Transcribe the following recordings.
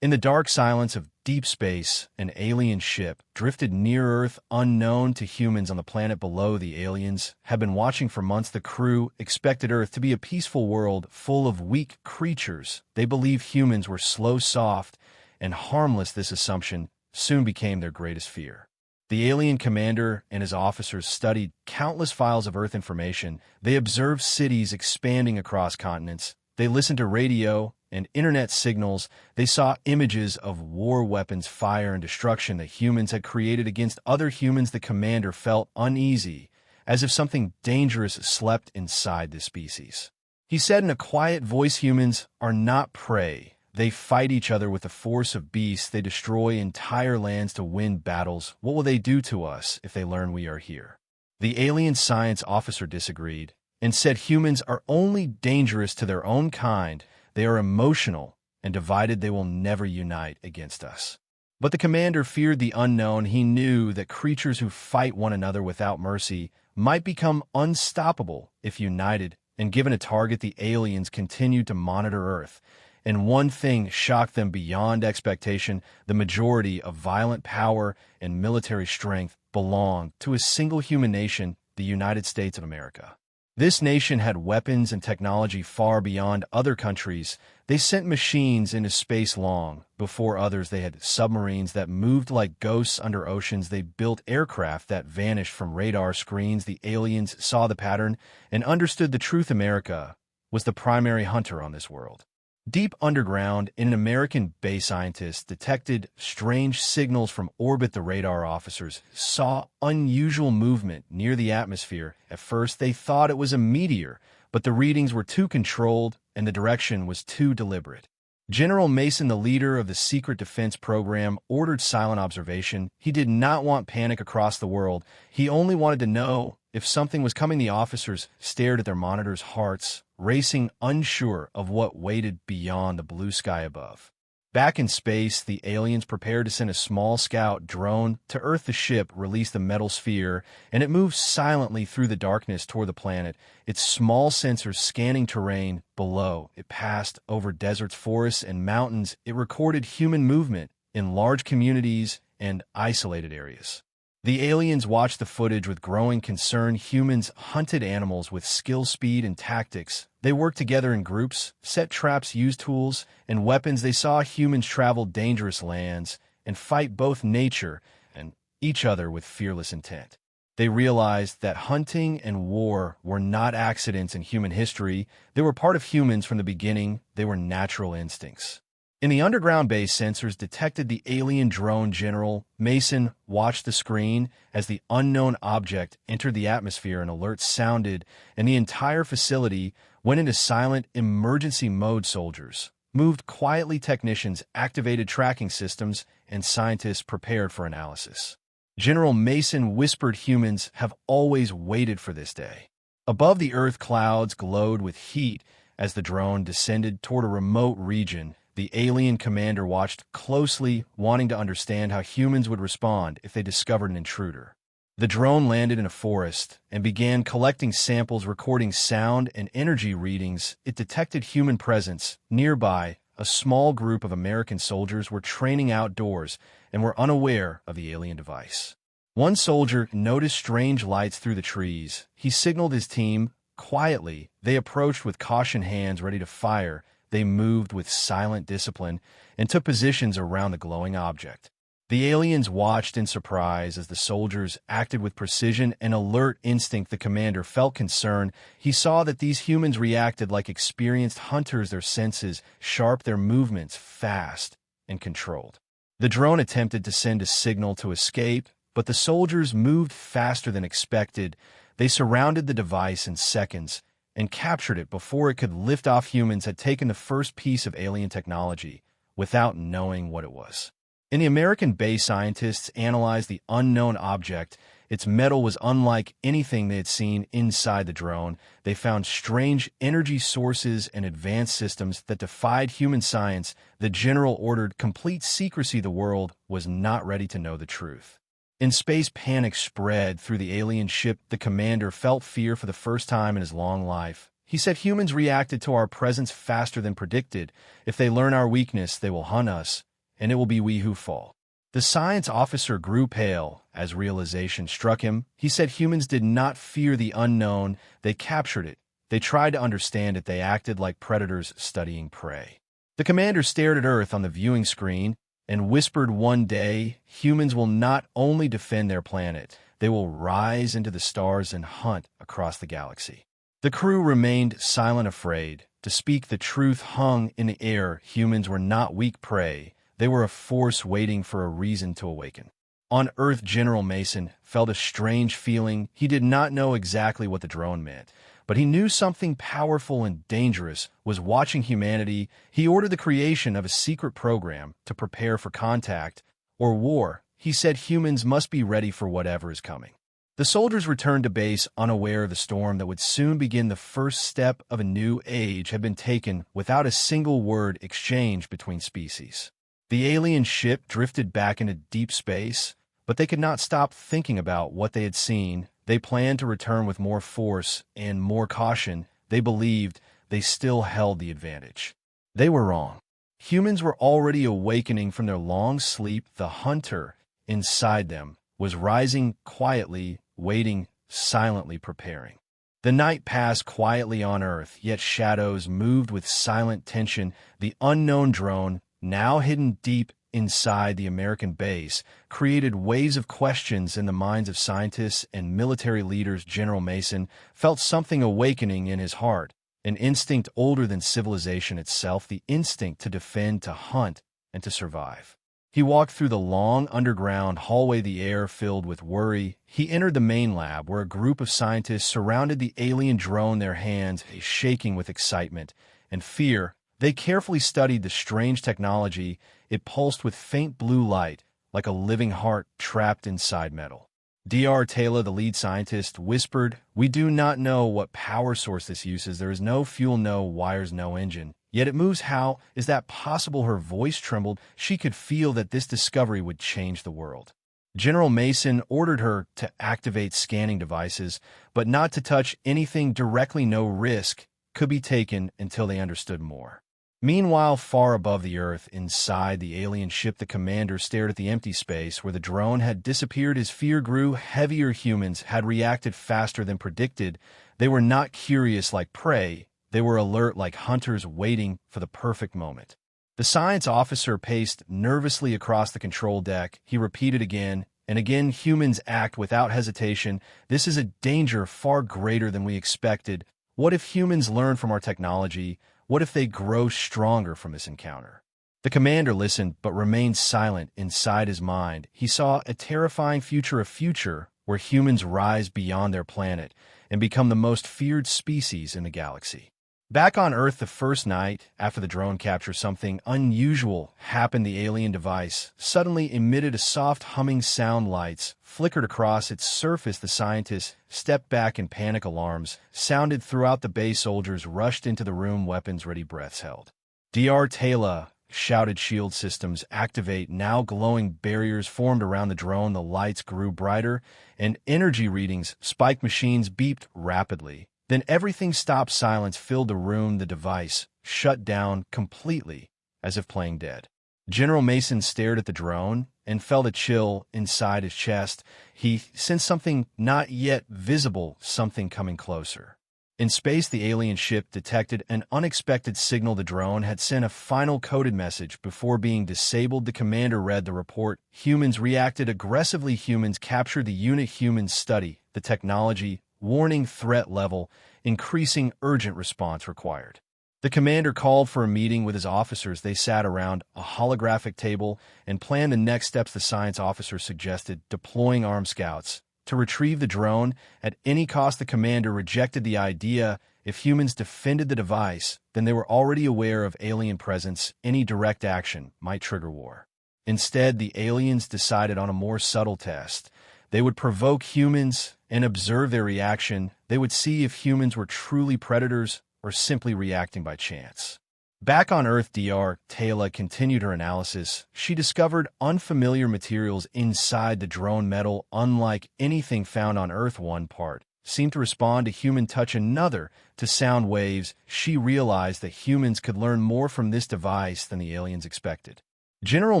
In the dark silence of deep space, an alien ship drifted near Earth unknown to humans on the planet below. The aliens had been watching for months. The crew expected Earth to be a peaceful world full of weak creatures. They believed humans were slow, soft, and harmless. This assumption soon became their greatest fear. The alien commander and his officers studied countless files of Earth information. They observed cities expanding across continents. They listened to radio and internet signals. They saw images of war weapons, fire, and destruction that humans had created against other humans. The commander felt uneasy, as if something dangerous slept inside this species. He said in a quiet voice, "Humans are not prey. They fight each other with the force of beasts. They destroy entire lands to win battles. What will they do to us if they learn we are here?" The alien science officer disagreed and said humans are only dangerous to their own kind. They are emotional and divided. They will never unite against us. But the commander feared the unknown. He knew that creatures who fight one another without mercy might become unstoppable if united and given a target. The aliens continued to monitor Earth, and one thing shocked them beyond expectation: the majority of violent power and military strength belonged to a single human nation, the United States of America. This nation had weapons and technology far beyond other countries. They sent machines into space long before others. They had submarines that moved like ghosts under oceans. They built aircraft that vanished from radar screens. The aliens saw the pattern and understood the truth. America was the primary hunter on this world. Deep underground, an American base scientist detected strange signals from orbit. The radar officers saw unusual movement near the atmosphere. At first, they thought it was a meteor, but the readings were too controlled and the direction was too deliberate. General Mason, the leader of the secret defense program, ordered silent observation. He did not want panic across the world. He only wanted to know if something was coming. The officers stared at their monitors, hearts racing, unsure of what waited beyond the blue sky above. Back in space, the aliens prepared to send a small scout drone to Earth. The ship released the metal sphere, and it moved silently through the darkness toward the planet, its small sensors scanning terrain below. It passed over deserts, forests, and mountains. It recorded human movement in large communities and isolated areas. The aliens watched the footage with growing concern. Humans hunted animals with skill, speed, and tactics. They worked together in groups, set traps, used tools and weapons. They saw humans travel dangerous lands and fight both nature and each other with fearless intent. They realized that hunting and war were not accidents in human history. They were part of humans from the beginning. They were natural instincts. In the underground base, sensors detected the alien drone. General Mason watched the screen as the unknown object entered the atmosphere. An alert sounded, and the entire facility went into silent emergency mode. Soldiers moved quietly. Technicians activated tracking systems, and scientists prepared for analysis. General Mason whispered, "Humans have always waited for this day." Above the Earth, clouds glowed with heat as the drone descended toward a remote region. The alien commander watched closely, wanting to understand how humans would respond if they discovered an intruder. The drone landed in a forest and began collecting samples, recording sound and energy readings. It detected human presence nearby. A small group of American soldiers were training outdoors and were unaware of the alien device. One soldier noticed strange lights through the trees. He signaled his team quietly. They approached with caution, hands ready to fire. They moved with silent discipline and took positions around the glowing object. The aliens watched in surprise as the soldiers acted with precision and alert instinct. The commander felt concern. He saw that these humans reacted like experienced hunters, their senses sharp, their movements fast and controlled. The drone attempted to send a signal to escape, but the soldiers moved faster than expected. They surrounded the device in seconds and captured it before it could lift off. Humans had taken the first piece of alien technology without knowing what it was. In the American base, scientists analyzed the unknown object. Its metal was unlike anything they had seen inside the drone. They found strange energy sources and advanced systems that defied human science. The general ordered complete secrecy. The world was not ready to know the truth. In space, panic spread through the alien ship. The commander felt fear for the first time in his long life. He said humans reacted to our presence faster than predicted. If they learn our weakness, they will hunt us, and it will be we who fall. The science officer grew pale as realization struck him. He said humans did not fear the unknown, they captured it. They tried to understand it, they acted like predators studying prey. The commander stared at Earth on the viewing screen and whispered, "One day, humans will not only defend their planet, they will rise into the stars and hunt across the galaxy." The crew remained silent, afraid. To speak the truth hung in the air. Humans were not weak prey. They were a force waiting for a reason to awaken. On Earth, General Mason felt a strange feeling. He did not know exactly what the drone meant, but he knew something powerful and dangerous was watching humanity. He ordered the creation of a secret program to prepare for contact or war. He said humans must be ready for whatever is coming. The soldiers returned to base unaware of the storm that would soon begin. The first step of a new age had been taken without a single word exchanged between species. The alien ship drifted back into deep space, but they could not stop thinking about what they had seen. They planned to return with more force and more caution. They believed they still held the advantage. They were wrong. Humans were already awakening from their long sleep. The hunter inside them was rising quietly, waiting, silently preparing. The night passed quietly on Earth, yet shadows moved with silent tension. The unknown drone, now hidden deep inside the American base, created waves of questions in the minds of scientists and military leaders. General Mason felt something awakening in his heart, an instinct older than civilization itself, the instinct to defend, to hunt, and to survive. He walked through the long underground hallway, the air filled with worry. He entered the main lab, where a group of scientists surrounded the alien drone, their hands shaking with excitement and fear. They carefully studied the strange technology. It pulsed with faint blue light, like a living heart trapped inside metal. Dr. Taylor, the lead scientist, whispered, "We do not know what power source this uses. There is no fuel, no wires, no engine. Yet it moves. How is that possible?" Her voice trembled. She could feel that this discovery would change the world. General Mason ordered her to activate scanning devices, but not to touch anything directly. No risk could be taken until they understood more. Meanwhile, far above the Earth, inside the alien ship, the commander stared at the empty space where the drone had disappeared. His fear grew heavier. Humans had reacted faster than predicted. They were not curious like prey. They were alert like hunters waiting for the perfect moment. The science officer paced nervously across the control deck. He repeated again and again, "Humans act without hesitation. This is a danger far greater than we expected. What if humans learn from our technology? What if they grow stronger from this encounter?" The commander listened but remained silent. Inside his mind, he saw a terrifying future, a future where humans rise beyond their planet and become the most feared species in the galaxy. Back on Earth, the first night after the drone capture, something unusual happened. The alien device suddenly emitted a soft humming sound. Lights flickered across its surface. The scientists stepped back and panic alarms sounded throughout the base. Soldiers rushed into the room, weapons ready, breaths held. Dr. Taylor shouted, "Shield systems activate now." Glowing barriers formed around the drone. The lights grew brighter and energy readings spiked. Machines beeped rapidly. Then everything stopped. Silence filled the room. The device shut down completely, as if playing dead. General Mason stared at the drone and felt a chill inside his chest. He sensed something not yet visible, something coming closer. In space, the alien ship detected an unexpected signal. The drone had sent a final coded message before being disabled. The commander read the report. "Humans reacted aggressively. Humans captured the unit. Humans study the technology. Warning, threat level increasing, urgent response required." The commander called for a meeting with his officers. They sat around a holographic table and planned the next steps. The science officer suggested deploying armed scouts to retrieve the drone at any cost. The commander rejected the idea. If humans defended the device, then they were already aware of alien presence. Any direct action might trigger war. Instead, the aliens decided on a more subtle test. They would provoke humans and observe their reaction. They would see if humans were truly predators or simply reacting by chance. Back on Earth, Dr. Taylor continued her analysis. She discovered unfamiliar materials inside the drone, metal unlike anything found on Earth. One part seemed to respond to human touch, another to sound waves. She realized that humans could learn more from this device than the aliens expected. General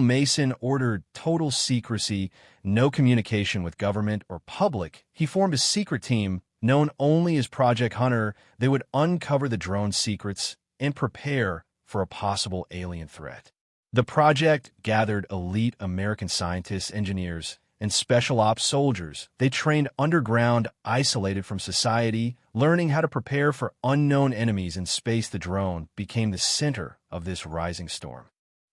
Mason ordered total secrecy, no communication with government or public. He formed a secret team known only as Project Hunter. They would uncover the drone's secrets and prepare for a possible alien threat. The project gathered elite American scientists, engineers, and special ops soldiers. They trained underground, isolated from society, learning how to prepare for unknown enemies in space. The drone became the center of this rising storm.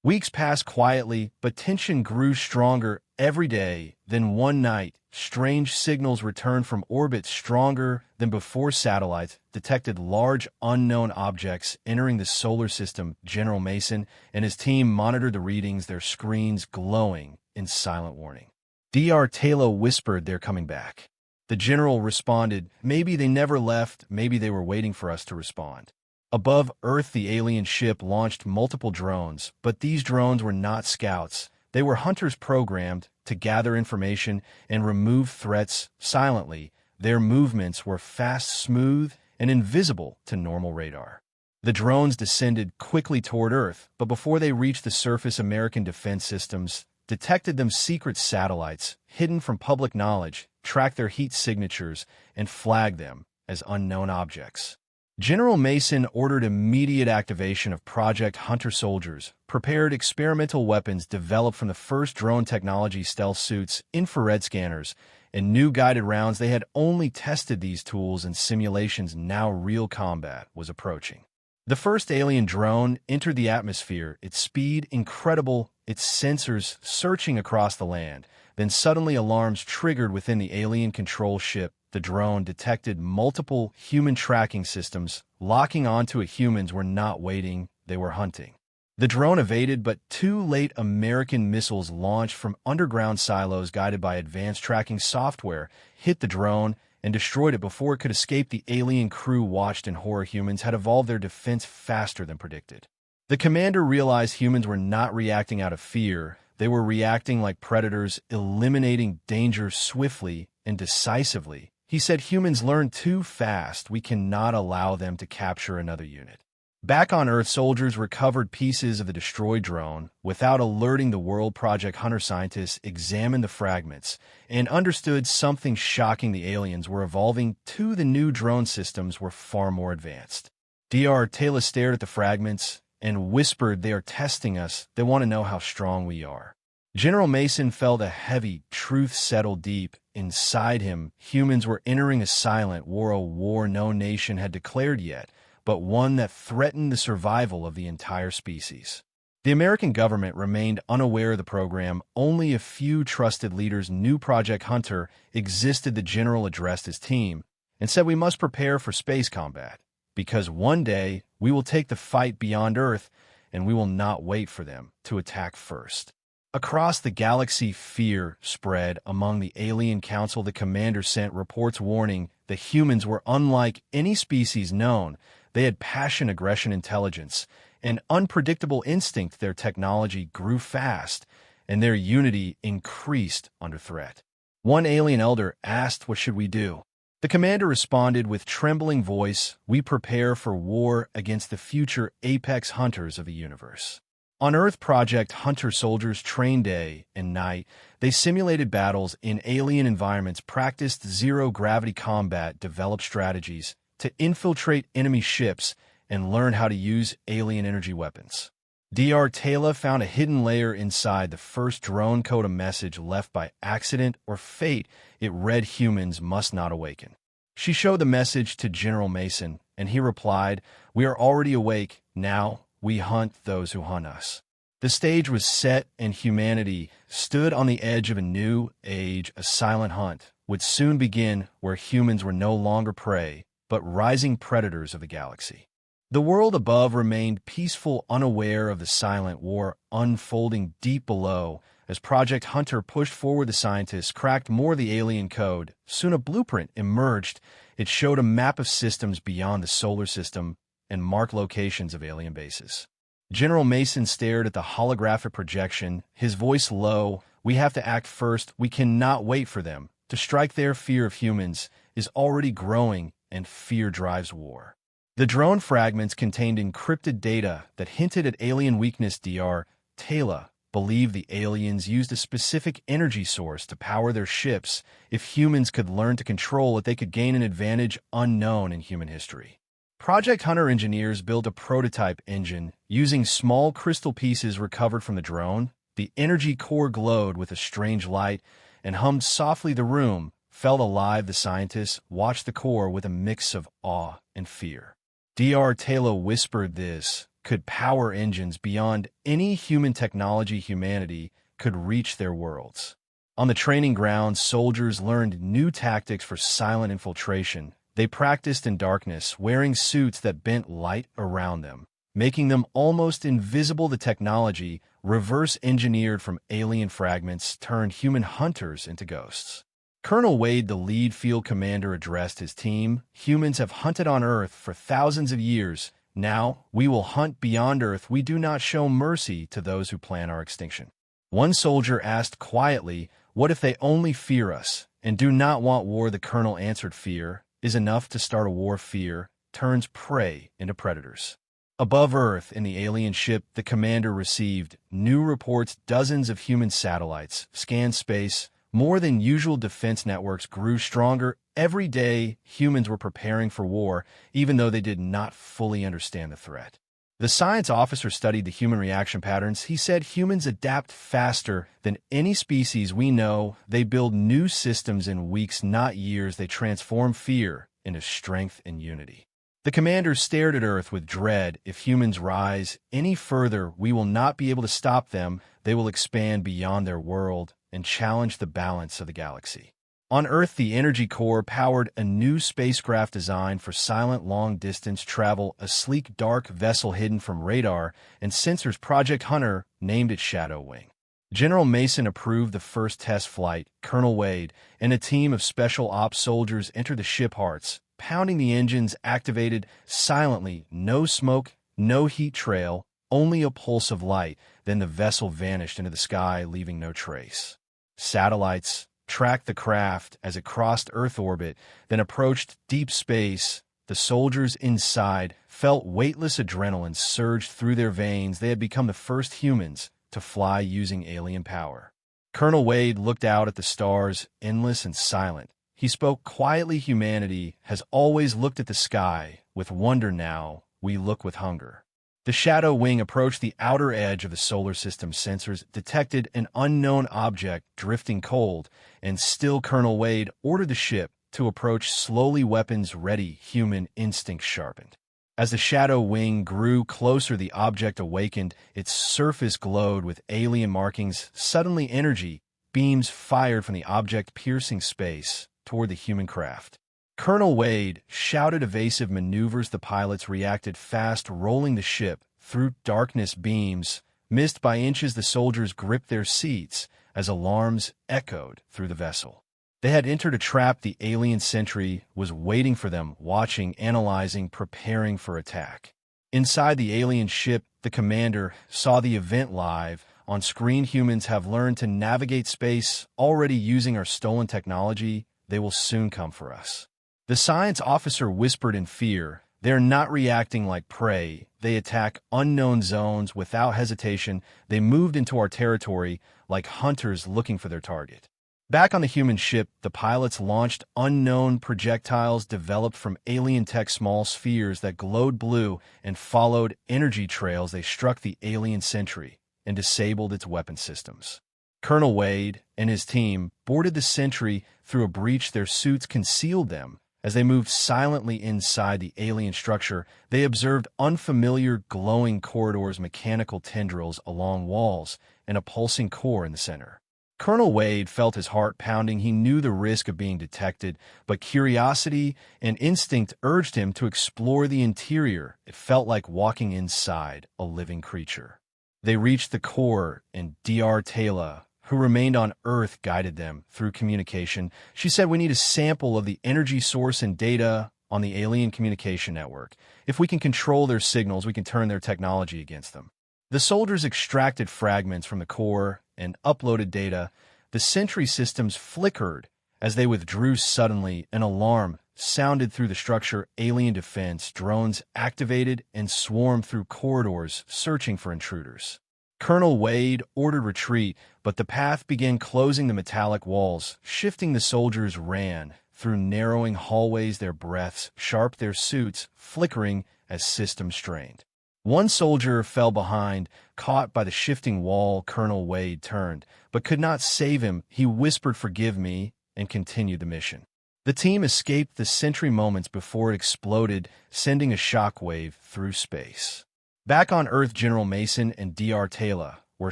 Weeks passed quietly, but tension grew stronger every day. Then one night, strange signals returned from orbit, stronger than before. Satellites detected large unknown objects entering the solar system. General Mason and his team monitored the readings, their screens glowing in silent warning. Dr. Taylor whispered, "They're coming back." The general responded, "Maybe they never left, maybe they were waiting for us to respond." Above Earth, the alien ship launched multiple drones, but these drones were not scouts. They were hunters programmed to gather information and remove threats silently. Their movements were fast, smooth, and invisible to normal radar. The drones descended quickly toward Earth, but before they reached the surface, American defense systems detected them. Secret satellites, hidden from public knowledge, tracked their heat signatures and flagged them as unknown objects. General Mason ordered immediate activation of Project Hunter. Soldiers prepared experimental weapons developed from the first drone technology, stealth suits, infrared scanners, and new guided rounds. They had only tested these tools in simulations. Now real combat was approaching. The first alien drone entered the atmosphere, its speed incredible, its sensors searching across the land. Then suddenly alarms triggered within the alien control ship. The drone detected multiple human tracking systems. Locking onto it, humans were not waiting, they were hunting. The drone evaded, but too late. American missiles launched from underground silos, guided by advanced tracking software, hit the drone and destroyed it before it could escape. The alien crew watched in horror. Humans had evolved their defense faster than predicted. The commander realized humans were not reacting out of fear. They were reacting like predators, eliminating danger swiftly and decisively. He said, "Humans learn too fast. We cannot allow them to capture another unit." Back on Earth, soldiers recovered pieces of the destroyed drone. Without alerting the world, Project Hunter scientists examined the fragments and understood something shocking. The aliens were evolving too. The new drone systems were far more advanced. Dr. Taylor stared at the fragments and whispered, "They are testing us. They want to know how strong we are." General Mason felt a heavy truth settle deep inside him. Humans were entering a silent war, a war no nation had declared yet, but one that threatened the survival of the entire species. The American government remained unaware of the program. Only a few trusted leaders knew Project Hunter existed. The general addressed his team and said, "We must prepare for space combat, because one day we will take the fight beyond Earth, and we will not wait for them to attack first." Across the galaxy, fear spread among the alien council. The commander sent reports warning the humans were unlike any species known. They had passion, aggression, intelligence, and unpredictable instinct. Their technology grew fast, and their unity increased under threat. One alien elder asked, "What should we do?" The commander responded with trembling voice, "We prepare for war against the future apex hunters of the universe." On Earth, Project Hunter soldiers trained day and night. They simulated battles in alien environments, practiced zero-gravity combat, developed strategies to infiltrate enemy ships, and learned how to use alien energy weapons. Dr. Taylor found a hidden layer inside the first drone code, a message left by accident or fate. It read, "Humans must not awaken." She showed the message to General Mason, and he replied, "We are already awake. Now we hunt those who hunt us." The stage was set, and humanity stood on the edge of a new age. A silent hunt would soon begin, where humans were no longer prey, but rising predators of the galaxy. The world above remained peaceful, unaware of the silent war unfolding deep below. As Project Hunter pushed forward, the scientists cracked more of the alien code. Soon a blueprint emerged. It showed a map of systems beyond the solar system and marked locations of alien bases. General Mason stared at the holographic projection, his voice low. "We have to act first. We cannot wait for them to strike." Their fear of humans is already growing and fear drives war. The drone fragments contained encrypted data that hinted at alien weakness. Dr. Taylor believed the aliens used a specific energy source to power their ships. If humans could learn to control it, they could gain an advantage unknown in human history. Project Hunter engineers built a prototype engine using small crystal pieces recovered from the drone. The energy core glowed with a strange light and hummed softly. The room felt alive. The scientists watched the core with a mix of awe and fear. Dr. Taylor whispered this could power engines beyond any human technology. Humanity could reach their worlds. On the training grounds, soldiers learned new tactics for silent infiltration. They practiced in darkness, wearing suits that bent light around them, making them almost invisible. The technology, reverse-engineered from alien fragments, turned human hunters into ghosts. Colonel Wade, the lead field commander, addressed his team. Humans have hunted on Earth for thousands of years. Now, we will hunt beyond Earth. We do not show mercy to those who plan our extinction. One soldier asked quietly, "What if they only fear us and do not want war?" The colonel answered, "Fear is enough to start a war. Fear turns prey into predators." Above Earth, in the alien ship, the commander received new reports. Dozens of human satellites scanned space. More than usual, defense networks grew stronger. Every day, humans were preparing for war, even though they did not fully understand the threat. The science officer studied the human reaction patterns. He said humans adapt faster than any species we know. They build new systems in weeks, not years. They transform fear into strength and unity. The commander stared at Earth with dread. If humans rise any further, we will not be able to stop them. They will expand beyond their world and challenge the balance of the galaxy. On Earth, the energy core powered a new spacecraft designed for silent long-distance travel, a sleek, dark vessel hidden from radar and sensors. Project Hunter named it Shadow Wing. General Mason approved the first test flight. Colonel Wade and a team of special ops soldiers entered the ship, hearts pounding. The engines activated silently. No smoke, no heat trail, only a pulse of light. Then the vessel vanished into the sky, leaving no trace. Satellites tracked the craft as it crossed Earth orbit, then approached deep space. The soldiers inside felt weightless. Adrenaline surged through their veins. They had become the first humans to fly using alien power. Colonel Wade looked out at the stars, endless and silent. He spoke quietly. Humanity has always looked at the sky with wonder. Now we look with hunger. The Shadow Wing approached the outer edge of the solar system. Sensors detected an unknown object drifting cold and still. Colonel Wade ordered the ship to approach slowly, weapons ready, human instincts sharpened. As the Shadow Wing grew closer, the object awakened. Its surface glowed with alien markings. Suddenly, energy beams fired from the object, piercing space toward the human craft. Colonel Wade shouted evasive maneuvers. The pilots reacted fast, rolling the ship through darkness. Beams missed by inches. The soldiers gripped their seats as alarms echoed through the vessel. They had entered a trap. The alien sentry was waiting for them, watching, analyzing, preparing for attack. Inside the alien ship, the commander saw the event live on screen. Humans have learned to navigate space, already using our stolen technology. They will soon come for us. The science officer whispered in fear. They're not reacting like prey. They attack unknown zones without hesitation. They moved into our territory like hunters looking for their target. Back on the human ship, the pilots launched unknown projectiles developed from alien tech, small spheres that glowed blue and followed energy trails. They struck the alien sentry and disabled its weapon systems. Colonel Wade and his team boarded the sentry through a breach. Their suits concealed them. As they moved silently inside the alien structure, they observed unfamiliar glowing corridors, mechanical tendrils along walls, and a pulsing core in the center. Colonel Wade felt his heart pounding. He knew the risk of being detected, but curiosity and instinct urged him to explore the interior. It felt like walking inside a living creature. They reached the core, and Dr. Taylor, who remained on Earth, guided them through communication. She said, "We need a sample of the energy source and data on the alien communication network. If we can control their signals, we can turn their technology against them." The soldiers extracted fragments from the core and uploaded data. The sentry systems flickered As they withdrew suddenly, an alarm sounded through the structure. Alien defense drones activated and swarmed through corridors, searching for intruders. Colonel Wade ordered retreat, but the path began closing the metallic walls. Shifting, the soldiers ran through narrowing hallways, their breaths sharp, their suits flickering as systems strained. One soldier fell behind, caught by the shifting wall. Colonel Wade turned, but could not save him. He whispered, "Forgive me," and continued the mission. The team escaped the sentry moments before it exploded, sending a shockwave through space. Back on Earth, General Mason and Dr. Taylor were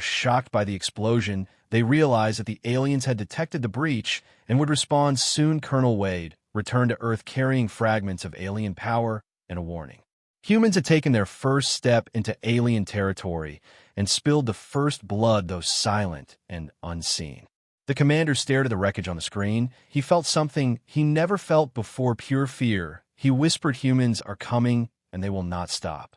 shocked by the explosion. They realized that the aliens had detected the breach and would respond soon. Colonel Wade returned to Earth carrying fragments of alien power and a warning. Humans had taken their first step into alien territory and spilled the first blood, though silent and unseen. The commander stared at the wreckage on the screen. He felt something he never felt before, pure fear. He whispered, "Humans are coming, and they will not stop."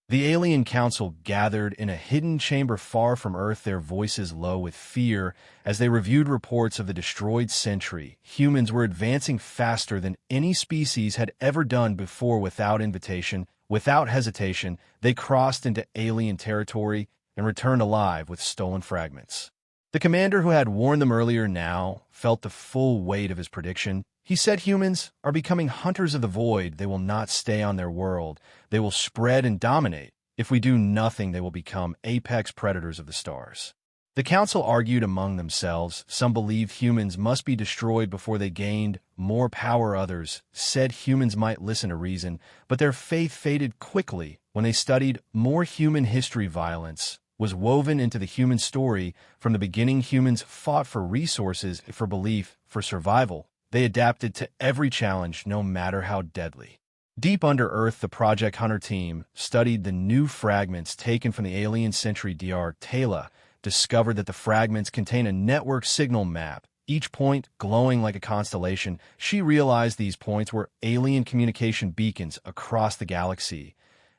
The alien council gathered in a hidden chamber far from Earth, their voices low with fear as they reviewed reports of the destroyed Sentry. Humans were advancing faster than any species had ever done before. Without invitation, without hesitation, they crossed into alien territory and returned alive with stolen fragments. The commander who had warned them earlier now felt the full weight of his prediction. He said, "Humans are becoming hunters of the void. They will not stay on their world. They will spread and dominate. If we do nothing, they will become apex predators of the stars." The council argued among themselves. Some believed humans must be destroyed before they gained more power. Others said humans might listen to reason, but their faith faded quickly when they studied more human history. Violence was woven into the human story. From the beginning, humans fought for resources, for belief, for survival. They adapted to every challenge, no matter how deadly. Deep under Earth, the Project Hunter team studied the new fragments taken from the alien Sentry. Dr. Taylor discovered that the fragments contain a network signal map, each point glowing like a constellation. She realized these points were alien communication beacons across the galaxy.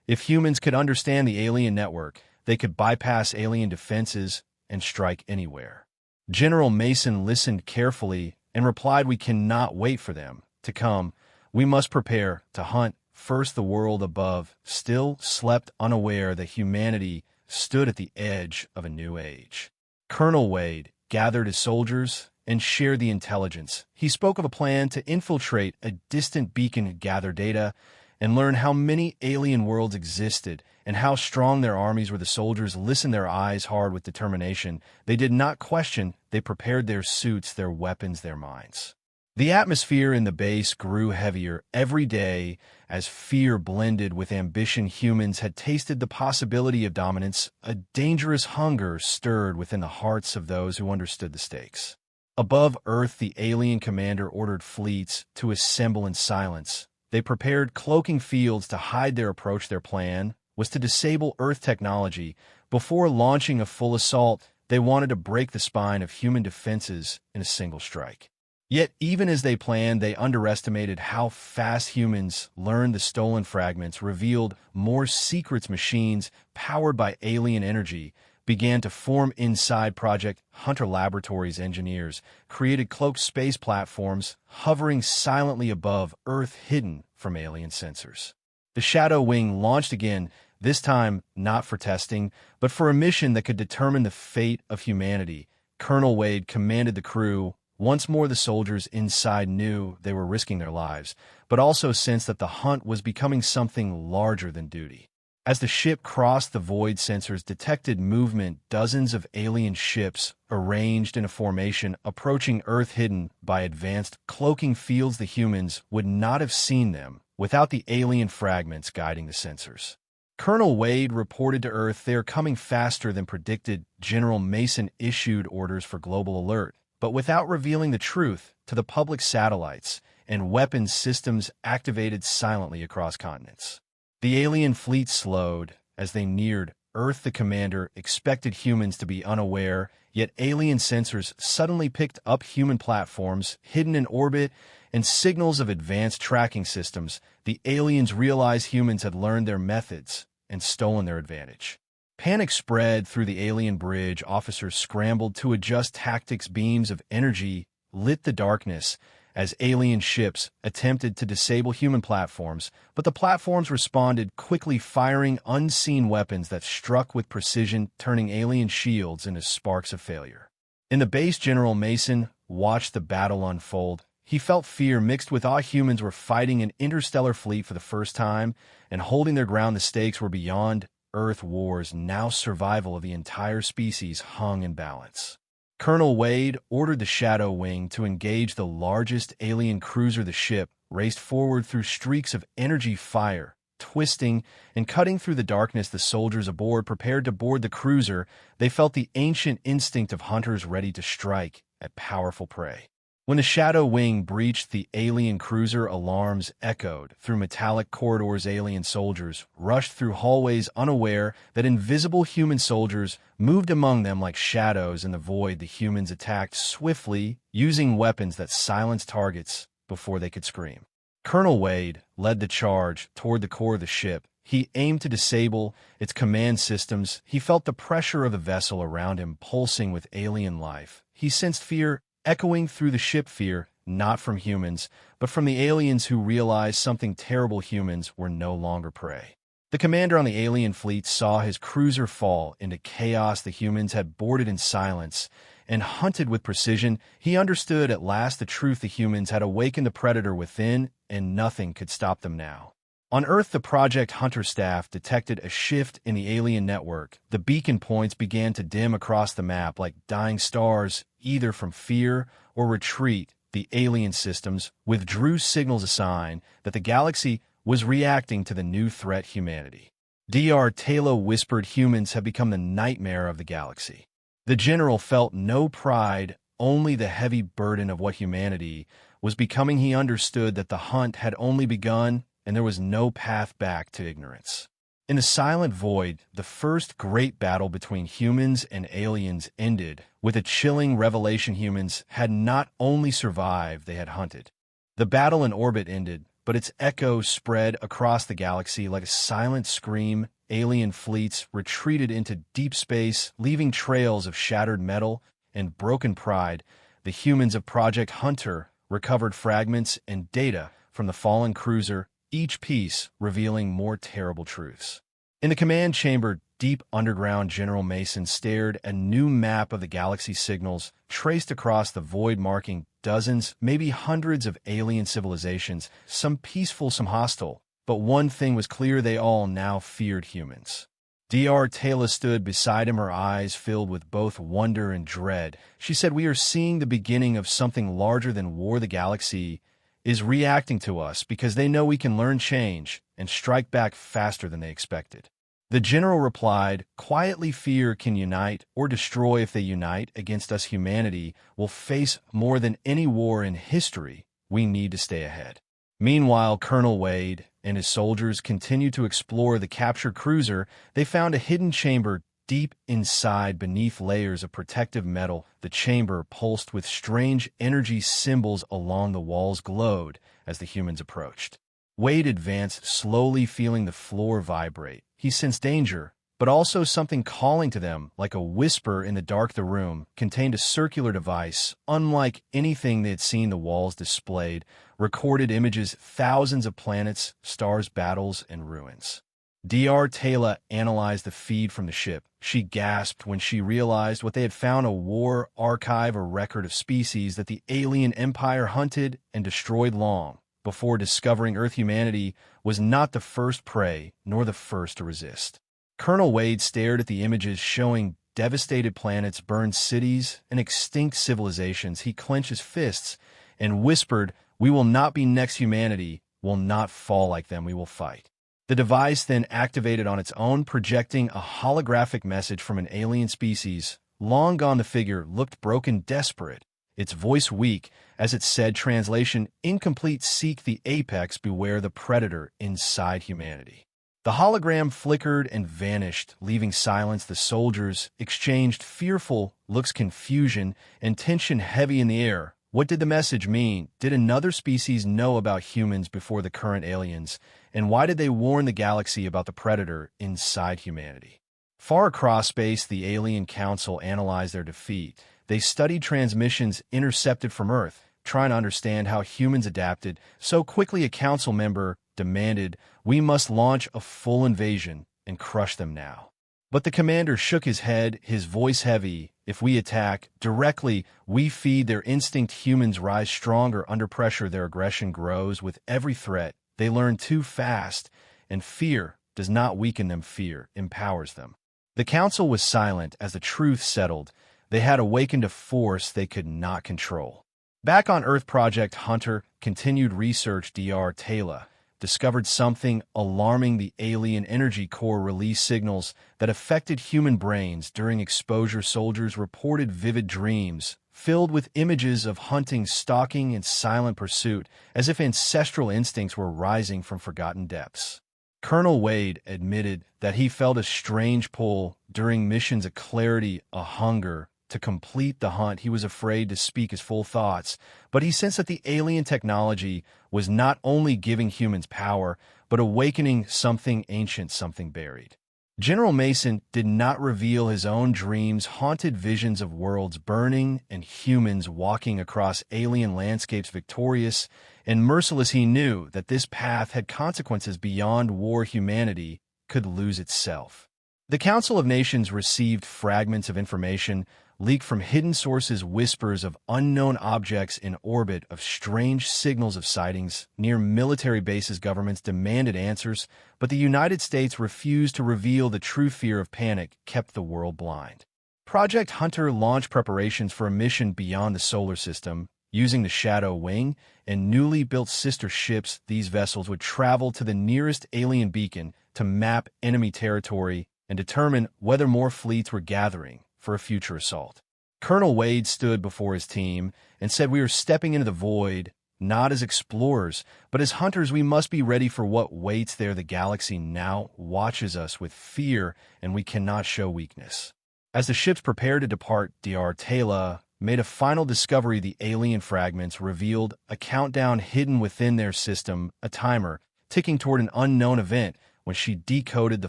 If humans could understand the alien network, they could bypass alien defenses and strike anywhere. General Mason listened carefully and replied, "We cannot wait for them to come. We must prepare to hunt." First, the world above still slept, unaware that humanity stood at the edge of a new age. Colonel Wade gathered his soldiers and shared the intelligence. He spoke of a plan to infiltrate a distant beacon, gather data, and learn how many alien worlds existed and how strong their armies were. The soldiers listened, their eyes hard with determination. They did not question. They prepared their suits, their weapons, their minds. The atmosphere in the base grew heavier every day as fear blended with ambition. Humans had tasted the possibility of dominance. A dangerous hunger stirred within the hearts of those who understood the stakes. Above Earth, the alien commander ordered fleets to assemble in silence. They prepared cloaking fields to hide their approach. Their plan was to disable Earth technology. Before launching a full assault, they wanted to break the spine of human defenses in a single strike. Yet, even as they planned, they underestimated how fast humans learned. The stolen fragments revealed more secrets. Machines powered by alien energy began to form inside Project Hunter laboratories. Engineers created cloaked space platforms hovering silently above Earth, hidden from alien sensors. The Shadow Wing launched again, this time not for testing, but for a mission that could determine the fate of humanity. Colonel Wade commanded the crew. Once more, the soldiers inside knew they were risking their lives, but also sensed that the hunt was becoming something larger than duty. As the ship crossed the void, sensors detected movement. Dozens of alien ships arranged in a formation approaching Earth, hidden by advanced cloaking fields. The humans would not have seen them without the alien fragments guiding the sensors. Colonel Wade reported to Earth, "They are coming faster than predicted." General Mason issued orders for global alert, but without revealing the truth to the public. Satellites and weapons systems activated silently across continents. The alien fleet slowed as they neared Earth. The commander expected humans to be unaware, yet alien sensors suddenly picked up human platforms hidden in orbit and signals of advanced tracking systems. The aliens realized humans had learned their methods and stolen their advantage. Panic spread through the alien bridge. Officers scrambled to adjust tactics. Beams of energy lit the darkness as alien ships attempted to disable human platforms, but the platforms responded, quickly firing unseen weapons that struck with precision, turning alien shields into sparks of failure. In the base, General Mason watched the battle unfold. He felt fear mixed with awe. Humans were fighting an interstellar fleet for the first time and holding their ground. The stakes were beyond Earth wars. Now survival of the entire species hung in balance. Colonel Wade ordered the Shadow Wing to engage the largest alien cruiser. The ship raced forward through streaks of energy fire, twisting and cutting through the darkness. The soldiers aboard prepared to board the cruiser. They felt the ancient instinct of hunters ready to strike at powerful prey. When the Shadow Wing breached the alien cruiser, alarms echoed through metallic corridors. Alien soldiers rushed through hallways, unaware that invisible human soldiers moved among them like shadows in the void. The humans attacked swiftly, using weapons that silenced targets before they could scream. Colonel Wade led the charge toward the core of the ship. He aimed to disable its command systems. He felt the pressure of the vessel around him pulsing with alien life. He sensed fear echoing through the ship, fear not from humans, but from the aliens who realized something terrible. Humans were no longer prey. The commander on the alien fleet saw his cruiser fall into chaos. The humans had boarded in silence and hunted with precision. He understood at last the truth. The humans had awakened the predator within, and nothing could stop them now. On Earth, the Project Hunter staff detected a shift in the alien network. The beacon points began to dim across the map like dying stars, either from fear or retreat. The alien systems withdrew signals, a sign that the galaxy was reacting to the new threat, humanity. Dr. Taylor whispered, "Humans have become the nightmare of the galaxy." The general felt no pride, only the heavy burden of what humanity was becoming. He understood that the hunt had only begun, and there was no path back to ignorance. In the silent void, the first great battle between humans and aliens ended with a chilling revelation. Humans had not only survived, they had hunted. The battle in orbit ended, but its echo spread across the galaxy like a silent scream. Alien fleets retreated into deep space, leaving trails of shattered metal and broken pride. The humans of Project Hunter recovered fragments and data from the fallen cruiser, each piece revealing more terrible truths. In the command chamber, deep underground, General Mason stared at a new map of the galaxy. Signals traced across the void, marking dozens, maybe hundreds of alien civilizations, some peaceful, some hostile. But one thing was clear: they all now feared humans. Dr. Taylor stood beside him, her eyes filled with both wonder and dread. She said, "We are seeing the beginning of something larger than war. The galaxy is reacting to us because they know we can learn, change, and strike back faster than they expected." The general replied quietly, "Fear can unite or destroy. If they unite against us, humanity will face more than any war in history. We need to stay ahead." Meanwhile, Colonel Wade and his soldiers continued to explore the captured cruiser. They found a hidden chamber deep inside, beneath layers of protective metal. The chamber pulsed with strange energy. Symbols along the walls glowed as the humans approached. Wade advanced slowly, feeling the floor vibrate. He sensed danger, but also something calling to them like a whisper in the dark. The room contained a circular device, unlike anything they had seen. The walls displayed recorded images, thousands of planets, stars, battles, and ruins. Dr. Taylor analyzed the feed from the ship. She gasped when she realized what they had found: a war archive, a record of species that the alien empire hunted and destroyed long before discovering Earth. Humanity was not the first prey, nor the first to resist. Colonel Wade stared at the images showing devastated planets, burned cities, and extinct civilizations. He clenched his fists and whispered, "We will not be next. Humanity will not fall like them. We will fight." The device then activated on its own, projecting a holographic message from an alien species. Long gone, the figure looked broken, desperate, its voice weak, as it said, translation incomplete, "Seek the apex, beware the predator inside humanity." The hologram flickered and vanished, leaving silence. The soldiers exchanged fearful looks, confusion and tension heavy in the air. What did the message mean? Did another species know about humans before the current aliens? And why did they warn the galaxy about the predator inside humanity? Far across space, the Alien Council analyzed their defeat. They studied transmissions intercepted from Earth, trying to understand how humans adapted. So quickly, a council member demanded, "We must launch a full invasion and crush them now." But the commander shook his head, his voice heavy. "If we attack directly, we feed their instinct. Humans rise stronger under pressure. Their aggression grows with every threat. They learn too fast, and fear does not weaken them. Fear empowers them." The council was silent as the truth settled. They had awakened a force they could not control. Back on Earth, Project Hunter continued research. Dr. Taylor discovered something alarming. The alien energy core released signals that affected human brains during exposure. Soldiers reported vivid dreams filled with images of hunting, stalking, and silent pursuit, as if ancestral instincts were rising from forgotten depths. Colonel Wade admitted that he felt a strange pull during missions, a clarity, a hunger to complete the hunt. He was afraid to speak his full thoughts, but he sensed that the alien technology was not only giving humans power, but awakening something ancient, something buried. General Mason did not reveal his own dreams, haunted visions of worlds burning and humans walking across alien landscapes victorious and merciless. He knew that this path had consequences beyond war. Humanity could lose itself. The Council of Nations received fragments of information leaked from hidden sources, whispers of unknown objects in orbit, of strange signals of sightings near military bases. Governments demanded answers, but the United States refused to reveal the true. Fear of panic kept the world blind. Project Hunter launched preparations for a mission beyond the solar system. Using the Shadow Wing and newly built sister ships, these vessels would travel to the nearest alien beacon to map enemy territory and determine whether more fleets were gathering for a future assault. Colonel Wade stood before his team and said, "We are stepping into the void, not as explorers, but as hunters. We must be ready for what waits there. The galaxy now watches us with fear, and we cannot show weakness." As the ships prepared to depart, Dr. Taylor made a final discovery. The alien fragments revealed a countdown hidden within their system, a timer ticking toward an unknown event. When she decoded the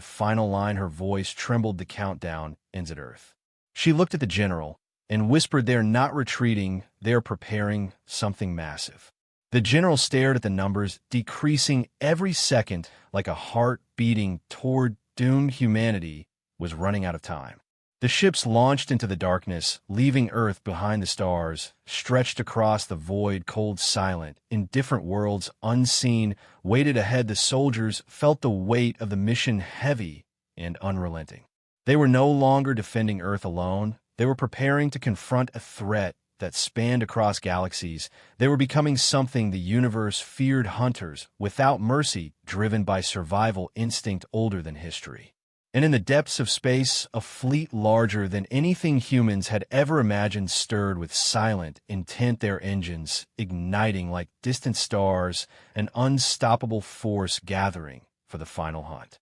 final line, her voice trembled. "The countdown ends at Earth." She looked at the general and whispered, "They're not retreating, they're preparing something massive." The general stared at the numbers, decreasing every second like a heart beating toward doom. Humanity was running out of time. The ships launched into the darkness, leaving Earth behind. The stars stretched across the void, cold, silent, in different worlds, unseen, waited ahead. The soldiers felt the weight of the mission heavy and unrelenting. They were no longer defending Earth alone. They were preparing to confront a threat that spanned across galaxies. They were becoming something the universe feared: hunters without mercy, driven by survival instinct older than history. And in the depths of space, a fleet larger than anything humans had ever imagined stirred with silent intent, their engines igniting like distant stars, an unstoppable force gathering for the final hunt.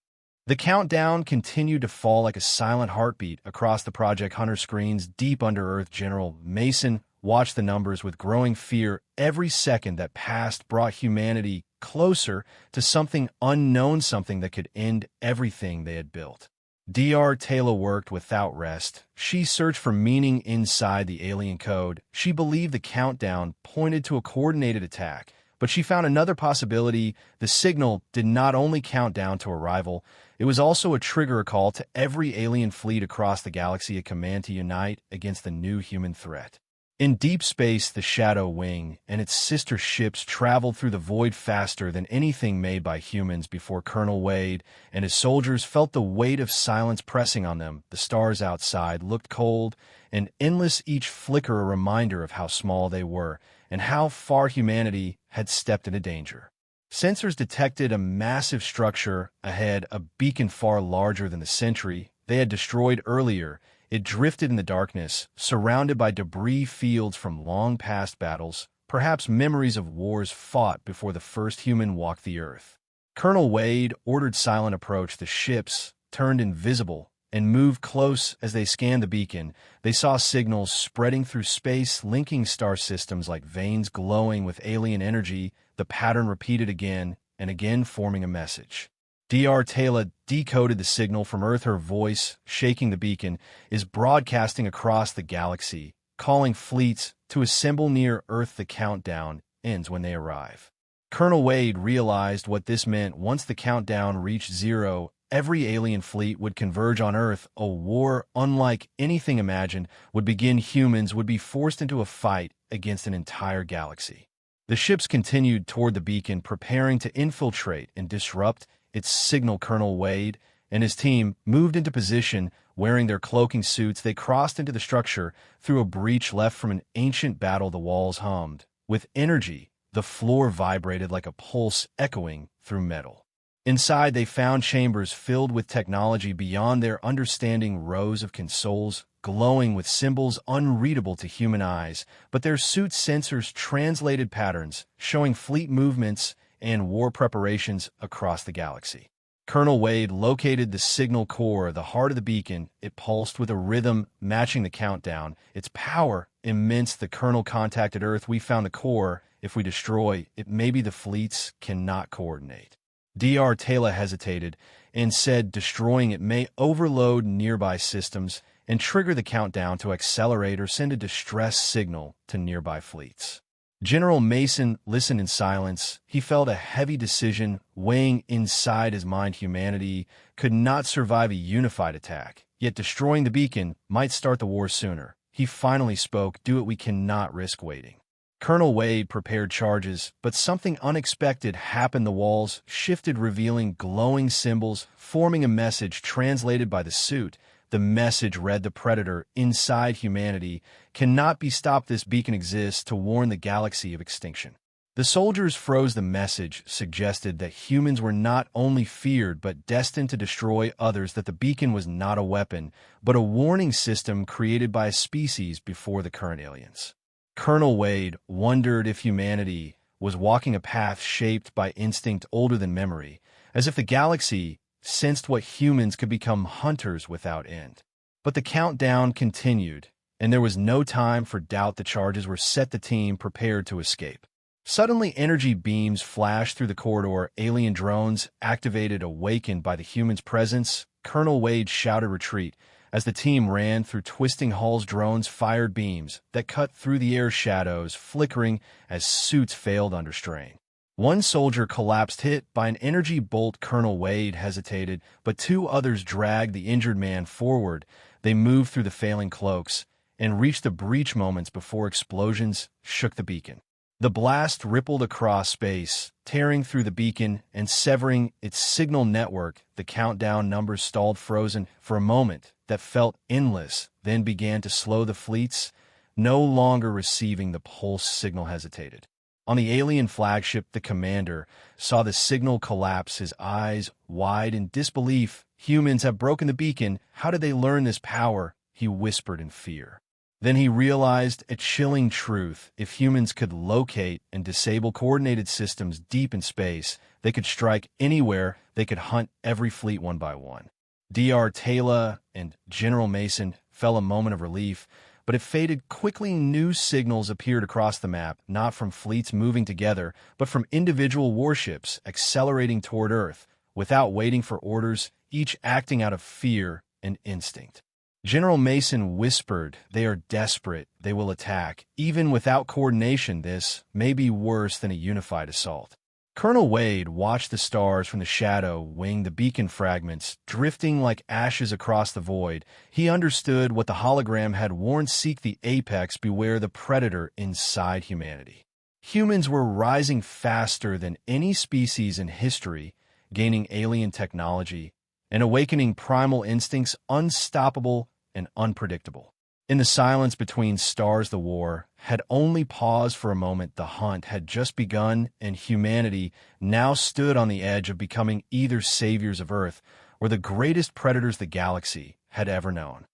The countdown continued to fall like a silent heartbeat across the Project Hunter screens deep under Earth. General Mason watched the numbers with growing fear. Every second that passed brought humanity closer to something unknown, something that could end everything they had built. Dr. Taylor worked without rest. She searched for meaning inside the alien code. She believed the countdown pointed to a coordinated attack, but she found another possibility. The signal did not only count down to arrival, it was also a trigger, a call to every alien fleet across the galaxy, a command to unite against the new human threat. In deep space, the Shadow Wing and its sister ships traveled through the void faster than anything made by humans before. Colonel Wade and his soldiers felt the weight of silence pressing on them. The stars outside looked cold and endless, each flicker a reminder of how small they were and how far humanity had stepped into danger. Sensors detected a massive structure ahead, a beacon far larger than the sentry they had destroyed earlier. It drifted in the darkness, surrounded by debris fields from long past battles, perhaps memories of wars fought before the first human walked the Earth. Colonel Wade ordered silent approach. The ships turned invisible and moved close. As they scanned the beacon, they saw signals spreading through space, linking star systems like veins glowing with alien energy. The pattern repeated again and again, forming a message. Dr. Taylor decoded the signal from Earth. Her voice, shaking the beacon, is broadcasting across the galaxy, calling fleets to assemble near Earth. The countdown ends when they arrive. Colonel Wade realized what this meant. Once the countdown reached 0, every alien fleet would converge on Earth. A war unlike anything imagined would begin. Humans would be forced into a fight against an entire galaxy. The ships continued toward the beacon, preparing to infiltrate and disrupt its signal. Colonel Wade and his team moved into position, wearing their cloaking suits. They crossed into the structure through a breach left from an ancient battle. The walls hummed with energy. The floor vibrated like a pulse, echoing through metal. Inside, they found chambers filled with technology beyond their understanding, rows of consoles glowing with symbols unreadable to human eyes, but their suit sensors translated patterns, showing fleet movements and war preparations across the galaxy. Colonel Wade located the signal core, the heart of the beacon. It pulsed with a rhythm matching the countdown, its power immense. The colonel contacted Earth. We found the core. If we destroy it, maybe the fleets cannot coordinate. Dr. Taylor hesitated and said destroying it may overload nearby systems and trigger the countdown to accelerate or send a distress signal to nearby fleets. General Mason listened in silence. He felt a heavy decision weighing inside his mind. Humanity could not survive a unified attack, yet destroying the beacon might start the war sooner. He finally spoke. Do it. We cannot risk waiting. Colonel Wade prepared charges, but something unexpected happened. The walls shifted, revealing glowing symbols, forming a message translated by the suit. The message read, the predator inside humanity cannot be stopped. This beacon exists to warn the galaxy of extinction. The soldiers froze. The message suggested that humans were not only feared but destined to destroy others, that the beacon was not a weapon, but a warning system created by a species before the current aliens. Colonel Wade wondered if humanity was walking a path shaped by instinct older than memory, as if the galaxy sensed what humans could become, hunters without end. But the countdown continued, and there was no time for doubt. The charges were set. The team prepared to escape. Suddenly, energy beams flashed through the corridor. Alien drones activated, awakened by the humans' presence. Colonel Wade shouted retreat. As the team ran through twisting halls, drones fired beams that cut through the air, shadows flickering as suits failed under strain. One soldier collapsed, hit by an energy bolt. Colonel Wade hesitated, but two others dragged the injured man forward. They moved through the failing cloaks and reached the breach moments before explosions shook the beacon. The blast rippled across space, tearing through the beacon and severing its signal network. The countdown numbers stalled, frozen for a moment that felt endless, then began to slow. The fleets, no longer receiving the pulse signal, hesitated. On the alien flagship, the commander saw the signal collapse, his eyes wide in disbelief. Humans have broken the beacon. How did they learn this power? He whispered in fear. Then he realized a chilling truth. If humans could locate and disable coordinated systems deep in space, they could strike anywhere. They could hunt every fleet one by one. Dr. Taylor and General Mason felt a moment of relief, but it faded quickly. New signals appeared across the map, not from fleets moving together, but from individual warships accelerating toward Earth without waiting for orders, each acting out of fear and instinct. General Mason whispered, "They are desperate. They will attack. Even without coordination, this may be worse than a unified assault." Colonel Wade watched the stars from the shadow wing, the beacon fragments drifting like ashes across the void. He understood what the hologram had warned: seek the apex, beware the predator inside humanity. Humans were rising faster than any species in history, gaining alien technology and awakening primal instincts, unstoppable and unpredictable. In the silence between stars, the war had only paused for a moment. The hunt had just begun, and humanity now stood on the edge of becoming either saviors of Earth or the greatest predators the galaxy had ever known.